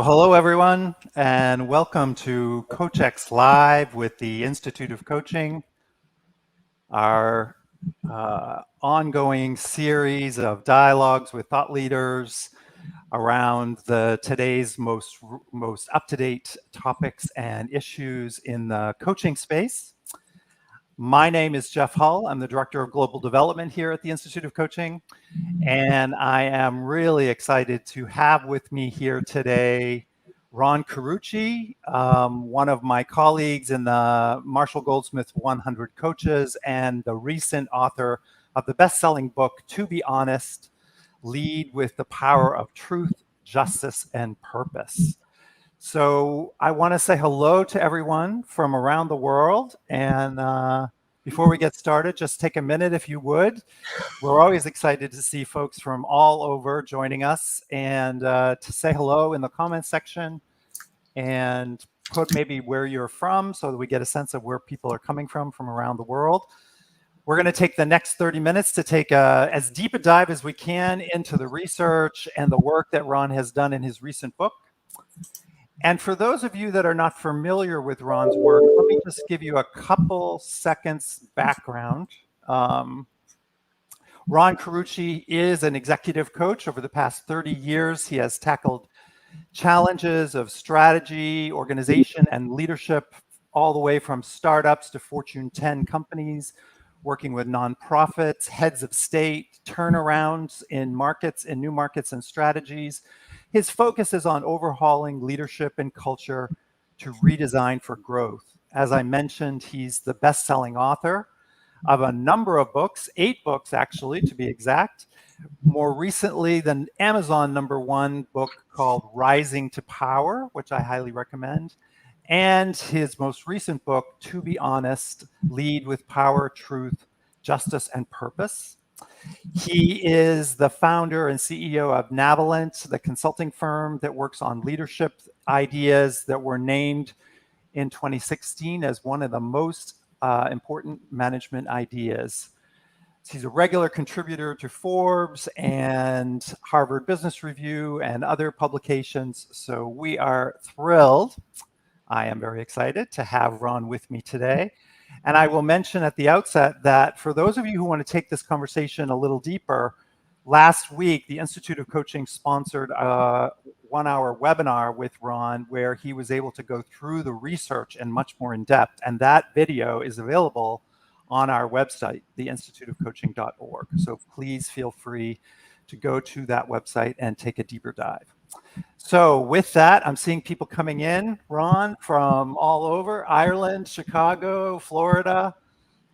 Well, hello, everyone, and welcome to CoachX Live with the Institute of Coaching, our ongoing series of dialogues with thought leaders around today's most up-to-date topics and issues in the coaching space. My name is Jeff Hull. I'm the Director of Global Development here at the Institute of Coaching, and I am really excited to have with me here today Ron Carucci, one of my colleagues in the Marshall Goldsmith 100 Coaches and the recent author of the best-selling book, To Be Honest, Lead with the Power of Truth, Justice, and Purpose. So I want to say hello to everyone from around the world. And before we get started, just take a minute if you would. We're always excited to see folks from all over joining us, and to say hello in the comments section and put maybe where you're from so that we get a sense of where people are coming from around the world. We're going to take the next 30 minutes to take as deep a dive as we can into the research and the work that Ron has done in his recent book. And for those of you that are not familiar with Ron's work, let me just give you a couple seconds background. Ron Carucci is an executive coach. Over the past 30 years, he has tackled challenges of strategy, organization, and leadership, all the way from startups to Fortune 10 companies, working with nonprofits, heads of state, turnarounds in markets, in new markets and strategies. His focus is on overhauling leadership and culture to redesign for growth. As I mentioned, he's the best-selling author of a number of books, 8 books actually, to be exact. More recently, the Amazon #1 book called Rising to Power, which I highly recommend. And his most recent book, To Be Honest, Lead with Power, Truth, Justice, and Purpose. He is the founder and CEO of Navalent, the consulting firm that works on leadership ideas that were named in 2016 as one of the most important management ideas. He's a regular contributor to Forbes and Harvard Business Review and other publications. So we are thrilled. I am very excited to have Ron with me today. And I will mention at the outset that for those of you who want to take this conversation a little deeper, last week, the Institute of Coaching sponsored a 1-hour webinar with Ron where he was able to go through the research and much more in depth. And that video is available on our website, theinstituteofcoaching.org. So please feel free to go to that website and take a deeper dive. So with that, I'm seeing people coming in, Ron, from all over, Ireland, Chicago, Florida.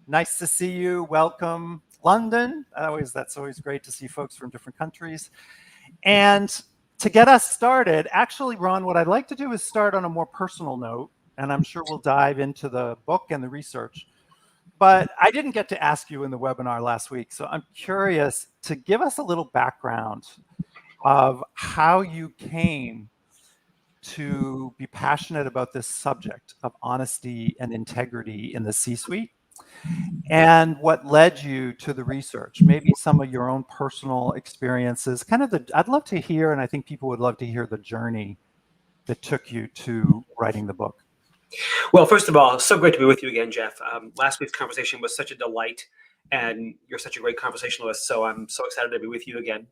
Nice to see you. Welcome. London. That's always great to see folks from different countries. And to get us started, actually, Ron, what I'd like to do is start on a more personal note, and I'm sure we'll dive into the book and the research. But I didn't get to ask you in the webinar last week, so I'm curious to give us a little background of how you came to be passionate about this subject of honesty and integrity in the C-suite, and what led you to the research, maybe some of your own personal experiences, I'd love to hear, and I think people would love to hear the journey that took you to writing the book. Well, first of all, so great to be with you again, Jeff. Last week's conversation was such a delight, and you're such a great conversationalist, so I'm so excited to be with you again.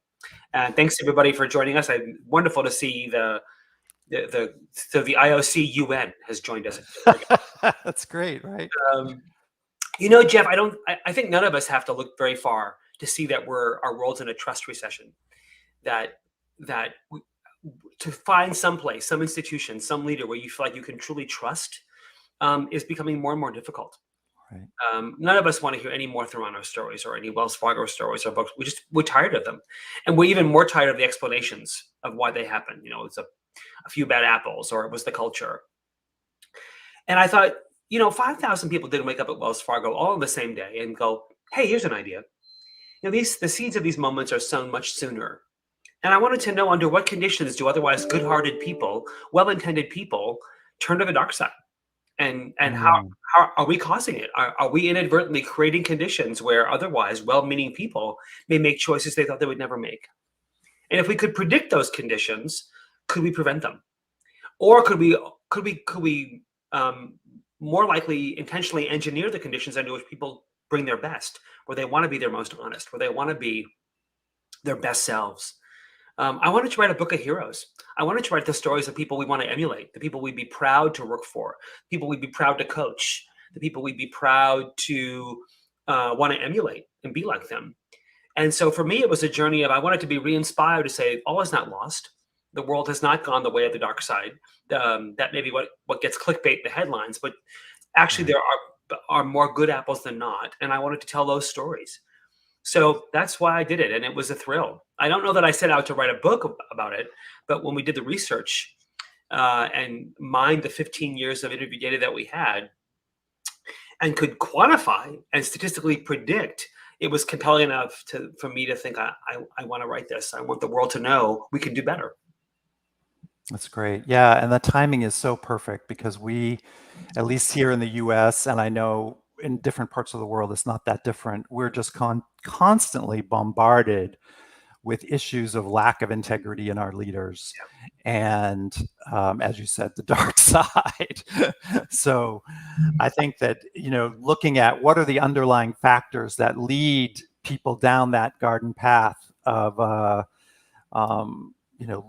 And thanks to everybody for joining us. Wonderful to see the IOC UN has joined us. That's great, right? Jeff, I think none of us have to look very far to see that our world's in a trust recession. To find some place, some institution, some leader where you feel like you can truly trust is becoming more and more difficult. Right. None of us want to hear any more Thurano stories or any Wells Fargo stories or books. We're tired of them, and we're even more tired of the explanations of why they happen. It's a few bad apples, or it was the culture. And I thought, 5,000 people didn't wake up at Wells Fargo all on the same day and go, "Hey, here's an idea." The seeds of these moments are sown much sooner. And I wanted to know under what conditions do otherwise good-hearted people, well-intended people, turn to the dark side, and how are we causing it? Are we inadvertently creating conditions where otherwise well-meaning people may make choices they thought they would never make? And if we could predict those conditions, could we prevent them? Or could we more likely intentionally engineer the conditions under which people bring their best, where they want to be their most honest, where they want to be their best selves? I wanted to write a book of heroes. I wanted to write the stories of people we want to emulate, the people we'd be proud to work for, people we'd be proud to coach, the people we'd be proud to want to emulate and be like them. And so for me, it was a journey of I wanted to be re-inspired to say all is not lost. The world has not gone the way of the dark side. That may be what gets clickbait in the headlines, but actually there are more good apples than not. And I wanted to tell those stories. So that's why I did it. And it was a thrill. I don't know that I set out to write a book about it, but when we did the research and mined the 15 years of interview data that we had and could quantify and statistically predict, it was compelling enough for me to think, I want to write this. I want the world to know we can do better. That's great. Yeah. And the timing is so perfect because we, at least here in the US, and I know in different parts of the world, it's not that different. We're just constantly bombarded with issues of lack of integrity in our leaders. And as you said, the dark side. So I think that, looking at what are the underlying factors that lead people down that garden path of,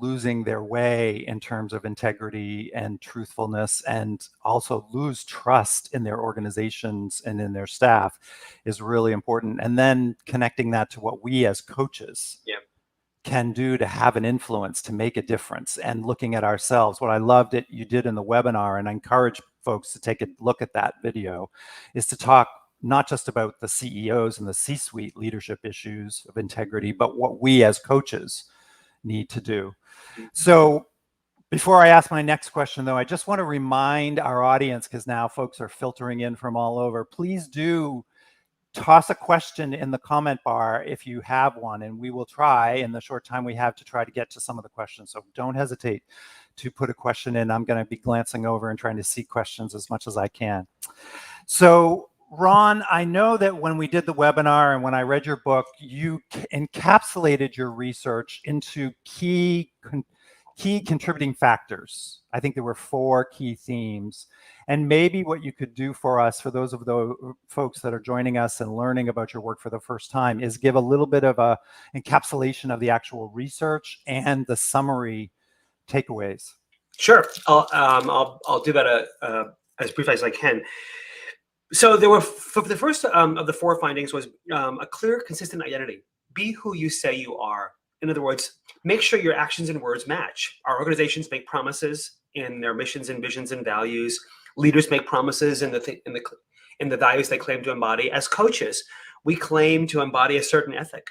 losing their way in terms of integrity and truthfulness, and also lose trust in their organizations and in their staff is really important. And then connecting that to what we as coaches can do to have an influence, to make a difference, and looking at ourselves. What I loved that you did in the webinar, and I encourage folks to take a look at that video, is to talk not just about the CEOs and the C-suite leadership issues of integrity, but what we as coaches need to do. So before I ask my next question, though, I just want to remind our audience, because now folks are filtering in from all over, please do toss a question in the comment bar if you have one, and we will try in the short time we have to try to get to some of the questions. So don't hesitate to put a question in. I'm going to be glancing over and trying to see questions as much as I can. So Ron, I know that when we did the webinar and when I read your book, you encapsulated your research into key contributing factors. I think there were 4 key themes. And maybe what you could do for us, for those of the folks that are joining us and learning about your work for the first time, is give a little bit of a encapsulation of the actual research and the summary takeaways. Sure, I'll do that as brief as I can. So there were, for the first of the 4 findings was a clear, consistent identity. Be who you say you are. In other words, make sure your actions and words match. Our organizations make promises in their missions and visions and values. Leaders make promises in the values they claim to embody. As coaches, we claim to embody a certain ethic.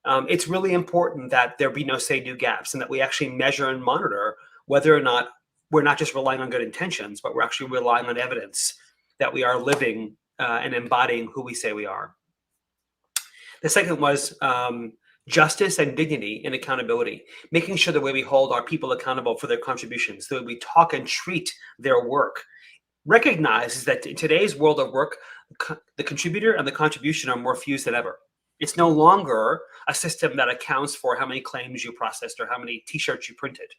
It's really important that there be no say-do gaps, and that we actually measure and monitor whether or not we're not just relying on good intentions, but we're actually relying on evidence that we are living and embodying who we say we are. The second was justice and dignity and accountability, making sure the way we hold our people accountable for their contributions, the way we talk and treat their work, recognizes that in today's world of work, the contributor and the contribution are more fused than ever. It's no longer a system that accounts for how many claims you processed or how many t-shirts you printed.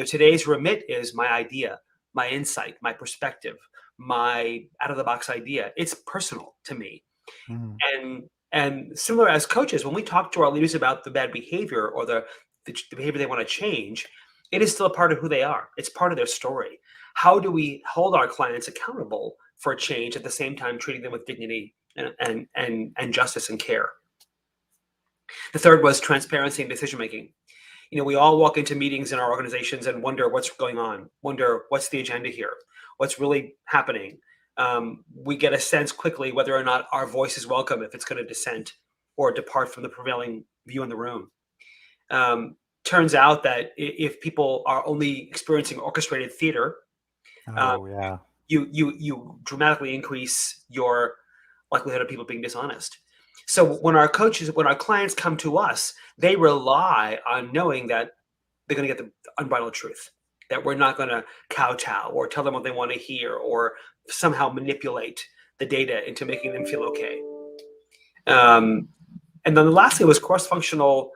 Today's remit is my idea, my insight, my perspective, my out-of-the-box idea. It's personal to me. And similar as coaches, when we talk to our leaders about the bad behavior or the behavior they want to change, it is still a part of who they are. It's part of their story. How do we hold our clients accountable for change at the same time treating them with dignity and justice and care? The third was transparency and decision-making. We all walk into meetings in our organizations and wonder what's going on, wonder what's the agenda here, what's really happening. We get a sense quickly whether or not our voice is welcome, if it's going to dissent or depart from the prevailing view in the room. Turns out that if people are only experiencing orchestrated theater, you dramatically increase your likelihood of people being dishonest. So when our clients come to us, they rely on knowing that they're going to get the unbridled truth, that we're not going to kowtow or tell them what they want to hear or somehow manipulate the data into making them feel okay. And then lastly was cross-functional,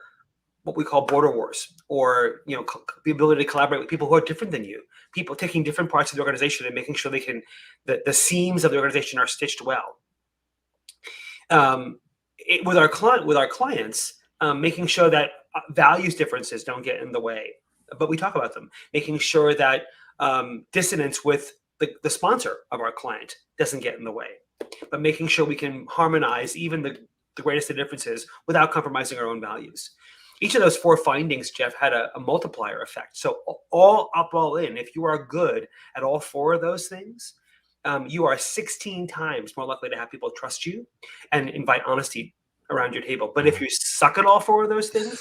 what we call border wars, or the ability to collaborate with people who are different than you, people taking different parts of the organization and making sure they can, the seams of the organization are stitched well. With our clients, making sure that values differences don't get in the way, but we talk about them. Making sure that dissonance with the sponsor of our client doesn't get in the way, but making sure we can harmonize even the greatest of differences without compromising our own values. Each of those 4 findings, Jeff, had a multiplier effect. So all up, all in, if you are good at all 4 of those things, you are 16 times more likely to have people trust you and invite honesty around your table. But if you suck at all 4 of those things,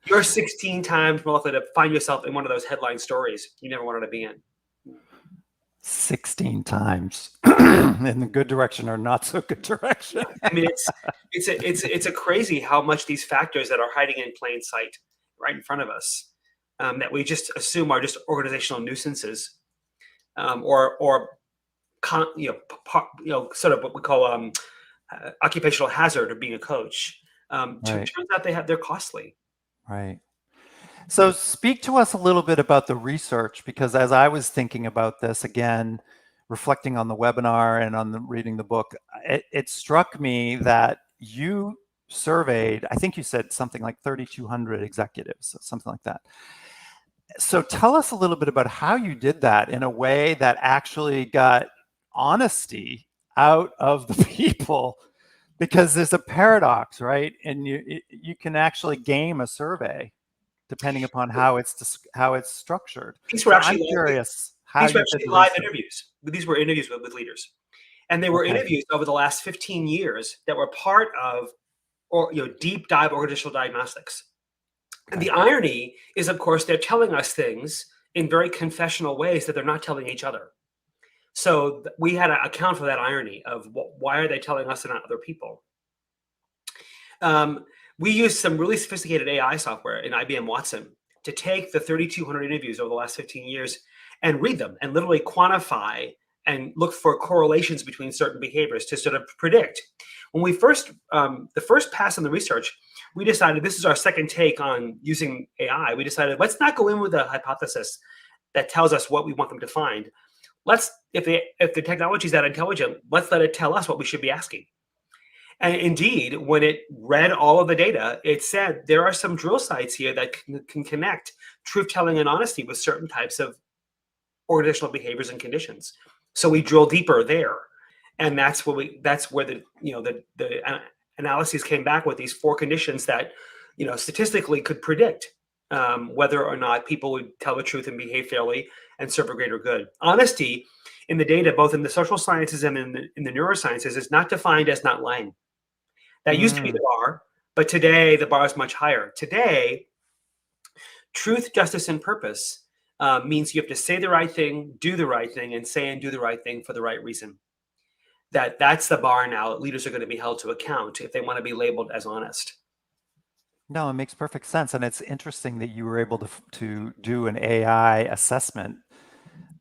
you're 16 times more likely to find yourself in one of those headline stories you never wanted to be in. 16 times in the good direction or not so good direction. I mean, it's a crazy how much these factors that are hiding in plain sight right in front of us, that we just assume are just organizational nuisances, or sort of what we call occupational hazard of being a coach. Right. Turns out they're costly. Right. So speak to us a little bit about the research, because as I was thinking about this, again, reflecting on the webinar and on reading the book, it struck me that you surveyed, I think you said something like 3,200 executives, something like that. So tell us a little bit about how you did that in a way that actually got honesty out of the people, because there's a paradox, right? And you can actually game a survey depending upon how it's structured. These were So actually I'm curious how these were you actually did the live research. interviews. These were interviews with leaders, and they were Okay. interviews over the last 15 years that were part of, or deep dive organizational diagnostics. And the irony is, of course, they're telling us things in very confessional ways that they're not telling each other. So we had to account for that irony of why are they telling us and not other people. We used some really sophisticated AI software in IBM Watson to take the 3,200 interviews over the last 15 years and read them and literally quantify and look for correlations between certain behaviors to sort of predict. When we the first pass on the research, we decided, this is our second take on using AI. We decided, let's not go in with a hypothesis that tells us what we want them to find. If the technology is that intelligent, let's let it tell us what we should be asking. And indeed, when it read all of the data, it said there are some drill sites here that can connect truth-telling and honesty with certain types of organizational behaviors and conditions. So we drill deeper there, and that's where the analyses came back with these 4 conditions that statistically could predict whether or not people would tell the truth and behave fairly and serve a greater good. Honesty in the data, both in the social sciences and in the neurosciences, is not defined as not lying. That used to be the bar, but today the bar is much higher. Today, truth, justice, and purpose means you have to say the right thing, do the right thing, and say and do the right thing for the right reason. That's the bar now. Leaders are going to be held to account if they want to be labeled as honest. No, it makes perfect sense. And it's interesting that you were able to do an AI assessment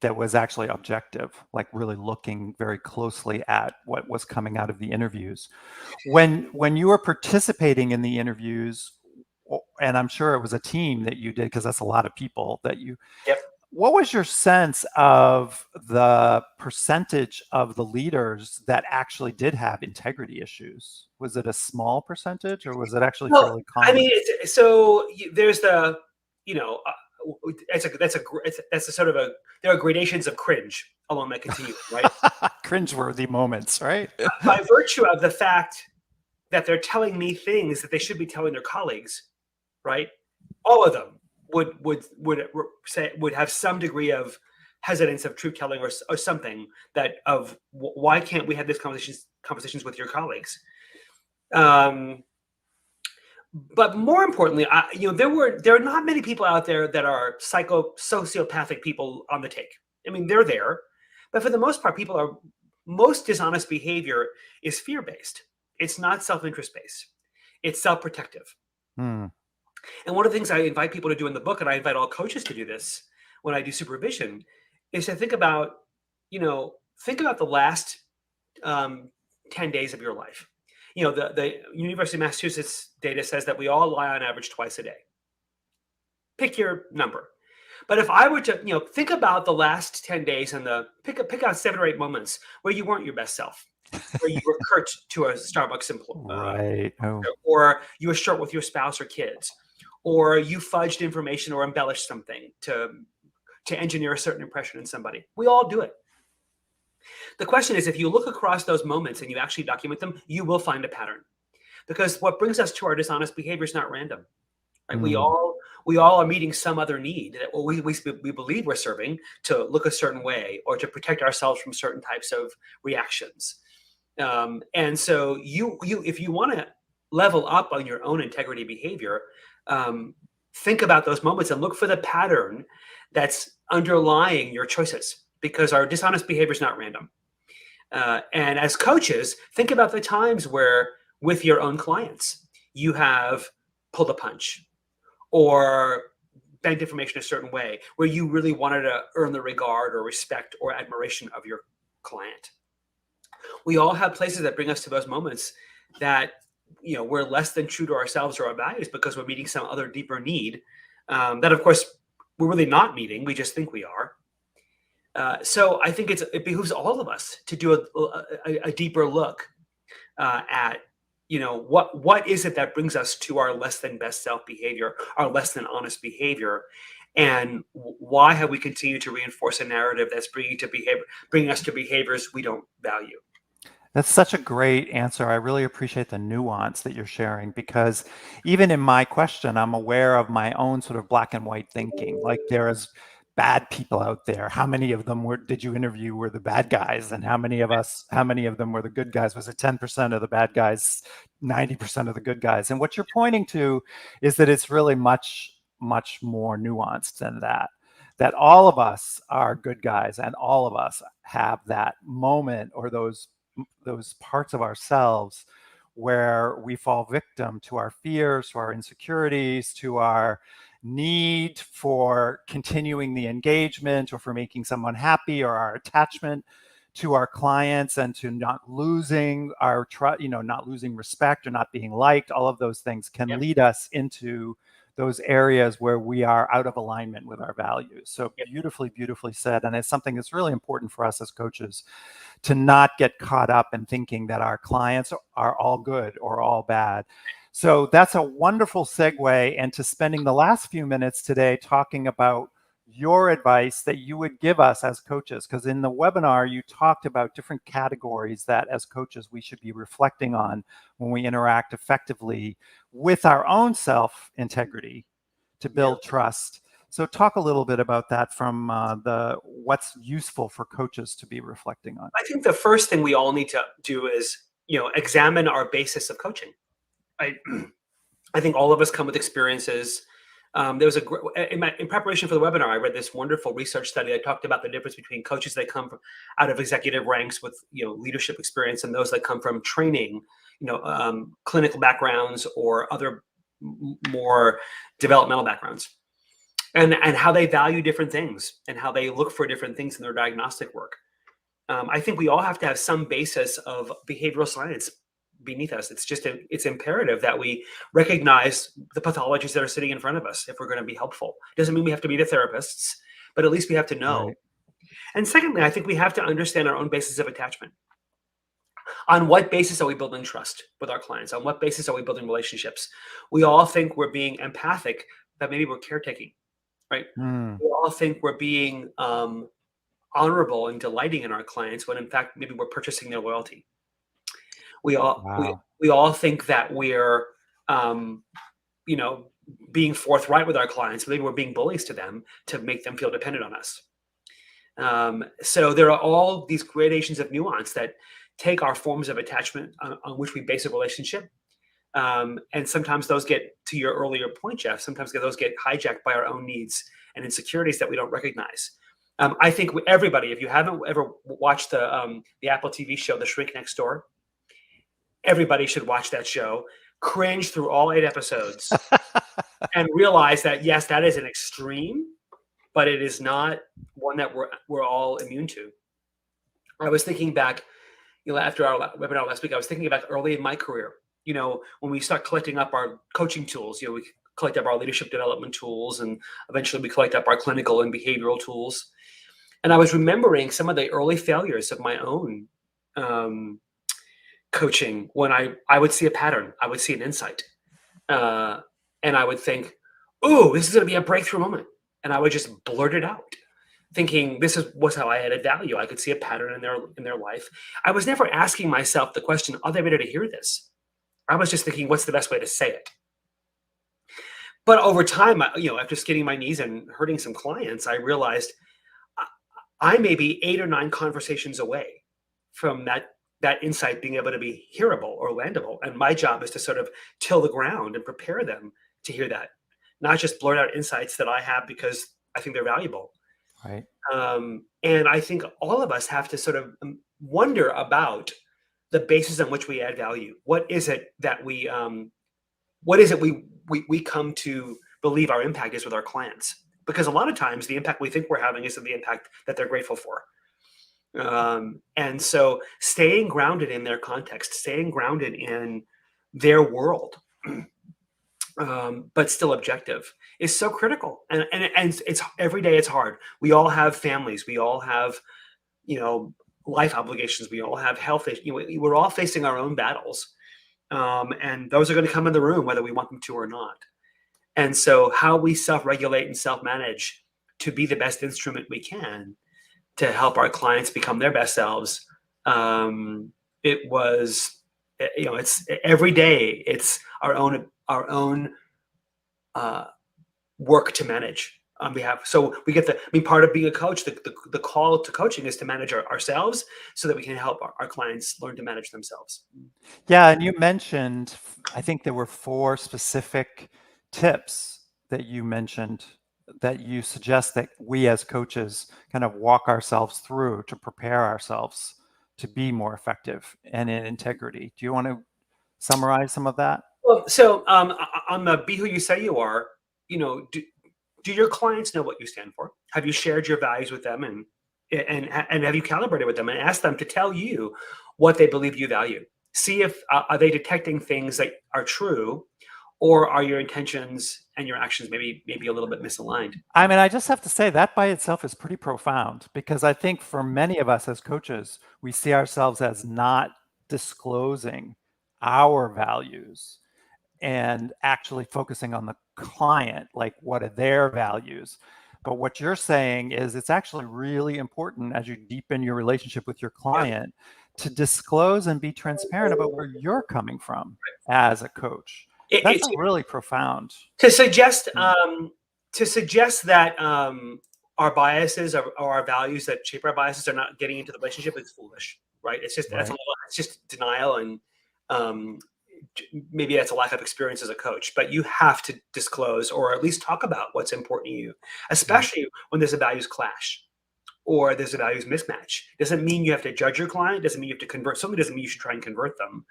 that was actually objective, like really looking very closely at what was coming out of the interviews. When you were participating in the interviews, and I'm sure it was a team that you did, because that's a lot of people that you, Yep. What was your sense of the percentage of the leaders that actually did have integrity issues? Was it a small percentage, or was it actually fairly common? I mean, there's the, that's a sort of there are gradations of cringe along that continuum, right? Cringeworthy moments, right? By virtue of the fact that they're telling me things that they should be telling their colleagues, right? All of them would have some degree of hesitance of truth telling or something that of why can't we have these conversations with your colleagues? But more importantly, there are not many people out there that are sociopathic people on the take. I mean, they're there, but for the most part, most dishonest behavior is fear-based. It's not self-interest based. It's self-protective. And one of the things I invite people to do in the book, and I invite all coaches to do this when I do supervision, is to think about the last 10 days of your life. The University of Massachusetts data says that we all lie on average twice a day. Pick your number. But if I were to, think about the last 10 days and pick out 7 or 8 moments where you weren't your best self, where you were curt to a Starbucks Right. Oh, or you were short with your spouse or kids, or you fudged information or embellished something to engineer a certain impression in somebody. We all do it. The question is, if you look across those moments and you actually document them, you will find a pattern. Because what brings us to our dishonest behavior is not random. Right? mm. We all are meeting some other need that we believe we're serving to look a certain way or to protect ourselves from certain types of reactions. And so you if you want to level up on your own integrity behavior, think about those moments and look for the pattern that's underlying your choices, because our dishonest behavior is not random. And as coaches, think about the times where with your own clients, you have pulled a punch or bent information a certain way where you really wanted to earn the regard or respect or admiration of your client. We all have places that bring us to those moments that we're less than true to ourselves or our values because we're meeting some other deeper need that, of course, we're really not meeting. We just think we are. So I think it behooves all of us to do a deeper look at what is it that brings us to our less than best self behavior, our less than honest behavior, and why have we continued to reinforce a narrative that's bringing us to behaviors we don't value. That's such a great answer. I really appreciate the nuance that you're sharing, because even in my question, I'm aware of my own sort of black and white thinking. Like, there is bad people out there. How many of them did you interview were the bad guys? And how many of them were the good guys? Was it 10% of the bad guys, 90% of the good guys? And what you're pointing to is that it's really much, much more nuanced than that. That all of us are good guys, and all of us have that moment or those parts of ourselves where we fall victim to our fears, to our insecurities, to our need for continuing the engagement or for making someone happy, or our attachment to our clients and to not losing our trust, not losing respect or not being liked. All of those things can Yep. lead us into those areas where we are out of alignment with our values. So Yep. beautifully said. And it's something that's really important for us as coaches to not get caught up in thinking that our clients are all good or all bad. So that's a wonderful segue into spending the last few minutes today talking about your advice that you would give us as coaches. Because in the webinar, you talked about different categories that as coaches we should be reflecting on when we interact effectively with our own self-integrity to build trust. So talk a little bit about that from what's useful for coaches to be reflecting on. I think the first thing we all need to do is, examine our basis of coaching. I think all of us come with experiences. There was in preparation for the webinar, I read this wonderful research study that talked about the difference between coaches that come from out of executive ranks with leadership experience and those that come from training, clinical backgrounds or other more developmental backgrounds, and how they value different things and how they look for different things in their diagnostic work. I think we all have to have some basis of behavioral science beneath us. It's imperative that we recognize the pathologies that are sitting in front of us if we're going to be helpful. Doesn't mean we have to be the therapists, but at least we have to know. Right. And secondly, I think we have to understand our own basis of attachment. On what basis are we building trust with our clients? On what basis are we building relationships? We all think we're being empathic, but maybe we're caretaking, right? Mm. We all think we're being honorable and delighting in our clients when in fact maybe we're purchasing their loyalty. We all Wow. we all think that we're being forthright with our clients. Maybe we're being bullies to them to make them feel dependent on us. So there are all these gradations of nuance that take our forms of attachment on which we base a relationship. And sometimes those get, to your earlier point, Jeff, sometimes those get hijacked by our own needs and insecurities that we don't recognize. I think everybody, if you haven't ever watched the Apple TV show, The Shrink Next Door, everybody should watch that show, cringe through all 8 episodes, and realize that, yes, that is an extreme, but it is not one that we're all immune to. I was thinking back, after our webinar last week, I was thinking about early in my career, when we start collecting up our coaching tools, collect up our leadership development tools, and eventually we collect up our clinical and behavioral tools. And I was remembering some of the early failures of my own coaching when I would see a pattern, I would see an insight, and I would think, "Ooh, this is going to be a breakthrough moment," and I would just blurt it out, thinking this was how I added value. I could see a pattern in their life. I was never asking myself the question, "Are they ready to hear this?" I was just thinking, "What's the best way to say it?" But over time, after skinning my knees and hurting some clients, I realized I may be 8 or 9 conversations away from that insight being able to be hearable or landable. And my job is to sort of till the ground and prepare them to hear that, not just blurt out insights that I have because I think they're valuable. Right. And I think all of us have to sort of wonder about the basis on which we add value. What is it that we come to believe our impact is with our clients? Because a lot of times the impact we think we're having isn't the impact that they're grateful for. And so staying grounded in their context, staying grounded in their world, but still objective is so critical. And it's every day it's hard. We all have families. We all have, life obligations. We all have health issues. We're all facing our own battles. And those are going to come in the room, whether we want them to or not. And so how we self-regulate and self-manage to be the best instrument we can to help our clients become their best selves. It's every day. It's our own work to manage on behalf. So we get part of being a coach, the call to coaching is to manage ourselves so that we can help our clients learn to manage themselves. Yeah, and you mentioned, I think there were 4 specific tips that you mentioned that you suggest that we as coaches kind of walk ourselves through to prepare ourselves to be more effective and in integrity. Do you want to summarize some of that? Well, so on the Be Who You Say You Are, do your clients know what you stand for? Have you shared your values with them, and have you calibrated with them and asked them to tell you what they believe you value? See if are they detecting things that are true, or are your intentions and your actions maybe a little bit misaligned? I mean, I just have to say that by itself is pretty profound, because I think for many of us as coaches, we see ourselves as not disclosing our values and actually focusing on the client, like what are their values. But what you're saying is it's actually really important as you deepen your relationship with your client to disclose and be transparent about where you're coming from as a coach. That's really profound. To suggest that our biases or our values that shape our biases are not getting into the relationship is foolish, right? It's just it's just denial, and maybe that's a lack of experience as a coach. But you have to disclose or at least talk about what's important to you, especially when there's a values clash or there's a values mismatch. Doesn't mean you have to judge your client. Doesn't mean you have to convert somebody. Doesn't mean you should try and convert them.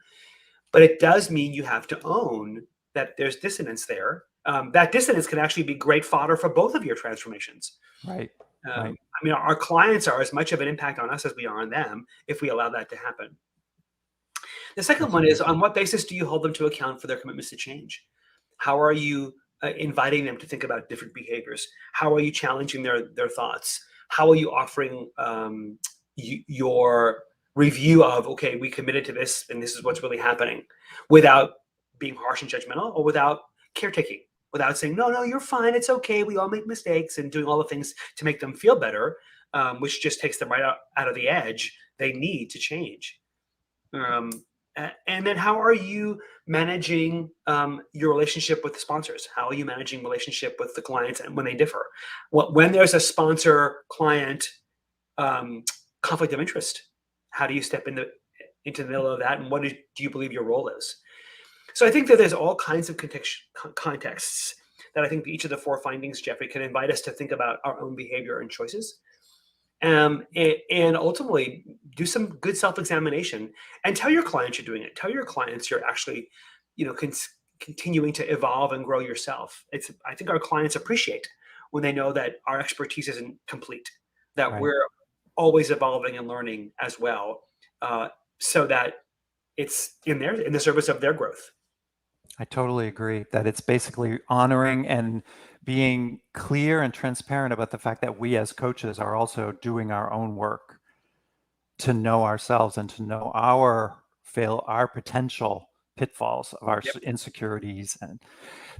But it does mean you have to own that there's dissonance there. That dissonance can actually be great fodder for both of your transformations. Right. I mean, our clients are as much of an impact on us as we are on them if we allow that to happen. The second one is, on what basis do you hold them to account for their commitments to change? How are you inviting them to think about different behaviors? How are you challenging their thoughts? How are you offering your review of, okay, we committed to this and this is what's really happening, without being harsh and judgmental, or without caretaking, without saying, no, you're fine, it's okay, we all make mistakes, and doing all the things to make them feel better, which just takes them right out of the edge they need to change. And then how are you managing your relationship with the sponsors? How are you managing relationship with the clients and when they differ? When there's a sponsor-client conflict of interest, how do you step into the middle of that, and what do you believe your role is? So I think that there's all kinds of contexts that I think each of the 4 findings, Jeffrey, can invite us to think about our own behavior and choices. And ultimately do some good self-examination and tell your clients you're doing it. Tell your clients you're actually, continuing to evolve and grow yourself. I think our clients appreciate when they know that our expertise isn't complete, that we're always evolving and learning as well, so that it's in the service of their growth. I totally agree that it's basically honoring and being clear and transparent about the fact that we as coaches are also doing our own work to know ourselves and to know our potential pitfalls of our Yep. insecurities. And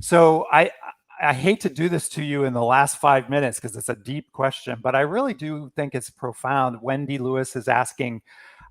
so I hate to do this to you in the last 5 minutes because it's a deep question, but I really do think it's profound. Wendy Lewis is asking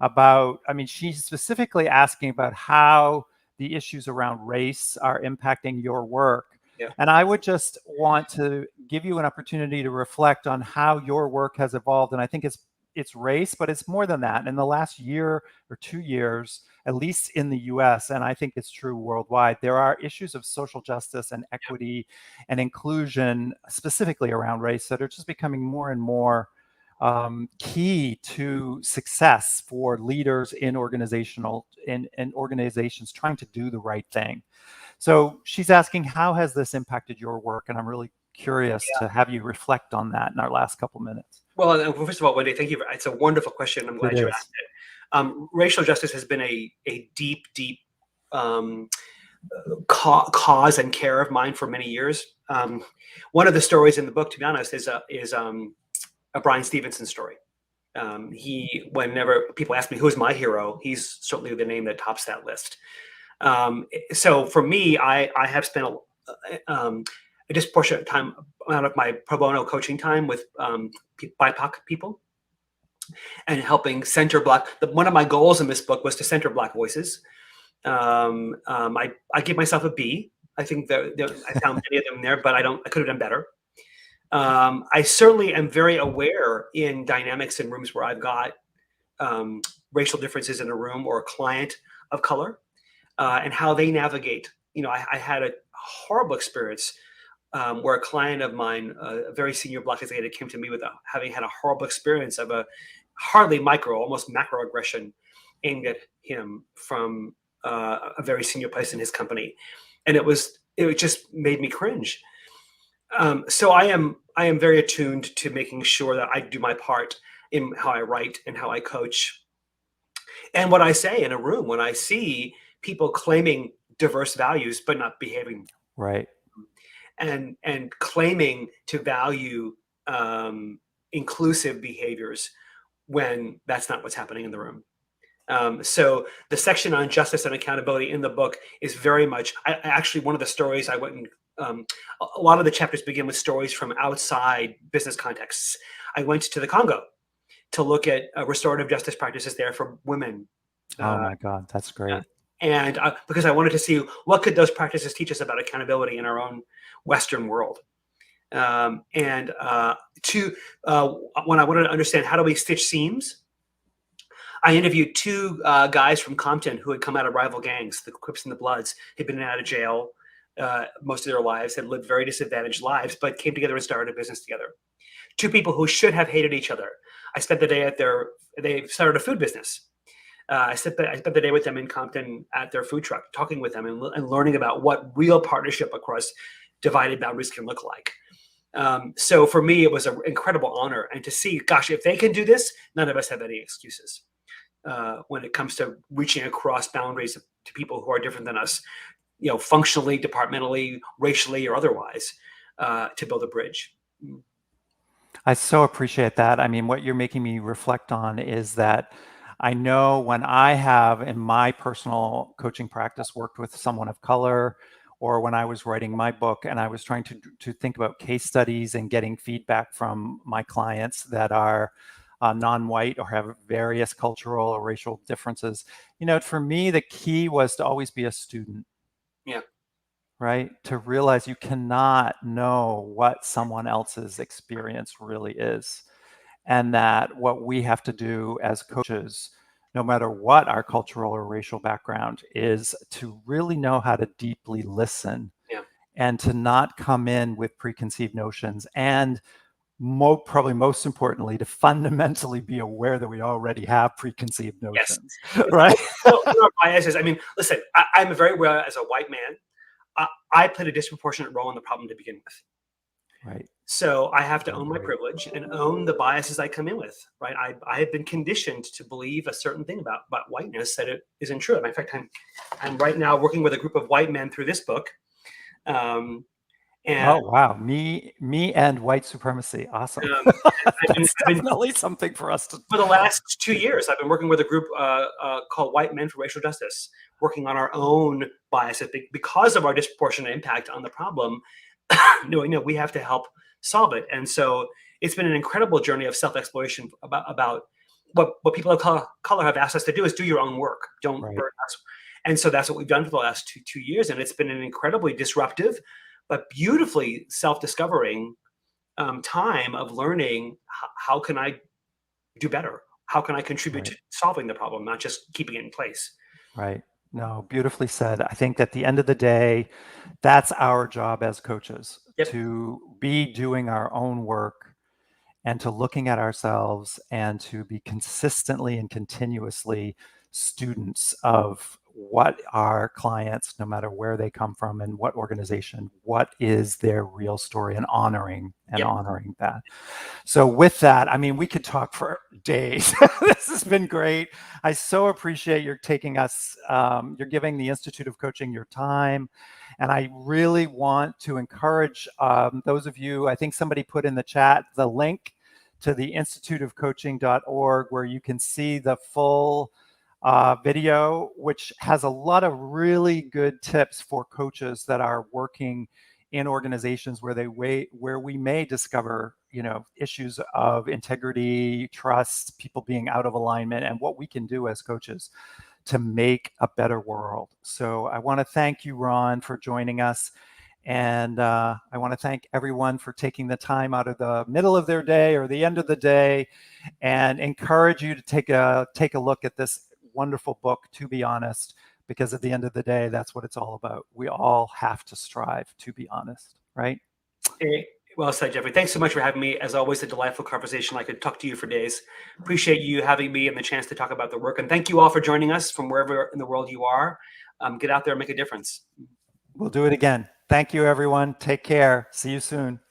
about, I mean, she's specifically asking about how the issues around race are impacting your work. Yeah. And I would just want to give you an opportunity to reflect on how your work has evolved. And I think it's race, but it's more than that. In the last year or 2 years, at least in the US, and I think it's true worldwide, there are issues of social justice and equity and inclusion, specifically around race, that are just becoming more and more key to success for leaders in organizations trying to do the right thing. So she's asking, how has this impacted your work? And I'm really curious to have you reflect on that in our last couple minutes. Well, first of all, Wendy, thank you. It's a wonderful question. I'm glad you asked it. Racial justice has been a deep, deep cause and care of mine for many years. One of the stories in the book, to be honest, is a Brian Stevenson story. Whenever people ask me who's my hero, he's certainly the name that tops that list. So for me, I have spent a disproportionate amount of my pro bono coaching time with BIPOC people and helping center Black. One of my goals in this book was to center Black voices. I give myself a B. I think that I found many of them there, but I could have done better. I certainly am very aware in dynamics in rooms where I've got racial differences in a room or a client of color and how they navigate. I had a horrible experience where a client of mine, a very senior Black executive, came to me with having had a horrible experience of a hardly micro, almost macroaggression aimed at him from a very senior place in his company, and it just made me cringe. So I am very attuned to making sure that I do my part in how I write and how I coach, and what I say in a room when I see people claiming diverse values but not behaving right, and claiming to value inclusive behaviors when that's not what's happening in the room. So the section on justice and accountability in the book is very much, actually one of the stories I went and a lot of the chapters begin with stories from outside business contexts. I went to the Congo to look at restorative justice practices there for women. Oh my God, that's great. And because I wanted to see what could those practices teach us about accountability in our own Western world. When I wanted to understand how do we stitch seams, I interviewed two guys from Compton who had come out of rival gangs, the Crips and the Bloods, had been out of jail most of their lives, had lived very disadvantaged lives, but came together and started a business together. Two people who should have hated each other. I spent the day they started a food business. I spent the day with them in Compton at their food truck, talking with them and learning about what real partnership across divided boundaries can look like. So for me, it was an incredible honor. And to see, gosh, if they can do this, none of us have any excuses when it comes to reaching across boundaries to people who are different than us, functionally, departmentally, racially, or otherwise, to build a bridge. I so appreciate that. I mean, what you're making me reflect on is that I know when I have in my personal coaching practice worked with someone of color, or when I was writing my book and I was trying to think about case studies and getting feedback from my clients that are non-white or have various cultural or racial differences, for me, the key was to always be a student. Yeah. Right? To realize you cannot know what someone else's experience really is. And that what we have to do as coaches, no matter what our cultural or racial background, is to really know how to deeply listen and to not come in with preconceived notions. And probably most importantly, to fundamentally be aware that we already have preconceived notions, right? Biases. I mean, listen, I'm very aware as a white man, I played a disproportionate role in the problem to begin with. Right. So I have to Oh, own my great. privilege and own the biases I come in with, right? I have been conditioned to believe a certain thing about whiteness that it isn't true. And in fact, I'm right now working with a group of white men through this book. And Oh, wow. Me and white supremacy. Awesome. That's I've been definitely something for us to. for the last 2 years, I've been working with a group called White Men for Racial Justice, working on our own biases because of our disproportionate impact on the problem. We have to help solve it. And so it's been an incredible journey of self-exploration about what people of color have asked us to do is do your own work. Don't Right. burn us. And so that's what we've done for the last two years. And it's been an incredibly disruptive, but beautifully self-discovering time of learning how can I do better? How can I contribute to Right. solving the problem, not just keeping it in place? Right. No, beautifully said. I think at the end of the day, that's our job as coaches, Yep. to be doing our own work and to looking at ourselves and to be consistently and continuously students of what our clients, no matter where they come from and what organization, what is their real story, and honoring Yep. that. So with that, I mean, we could talk for days. This has been great. I so appreciate your taking us, you're giving the Institute of Coaching your time. And I really want to encourage those of you, I think somebody put in the chat the link to the instituteofcoaching.org where you can see the full video, which has a lot of really good tips for coaches that are working in organizations where we may discover, issues of integrity, trust, people being out of alignment, and what we can do as coaches to make a better world. So I want to thank you, Ron, for joining us. And I want to thank everyone for taking the time out of the middle of their day or the end of the day, and encourage you to take a look at this wonderful book, To Be Honest, because at the end of the day, that's what it's all about. We all have to strive to be honest, right? Hey, well said, Jeffrey. Thanks so much for having me. As always, a delightful conversation. I could talk to you for days. Appreciate you having me and the chance to talk about the work. And thank you all for joining us from wherever in the world you are. Get out there and make a difference. We'll do it again. Thank you, everyone. Take care. See you soon.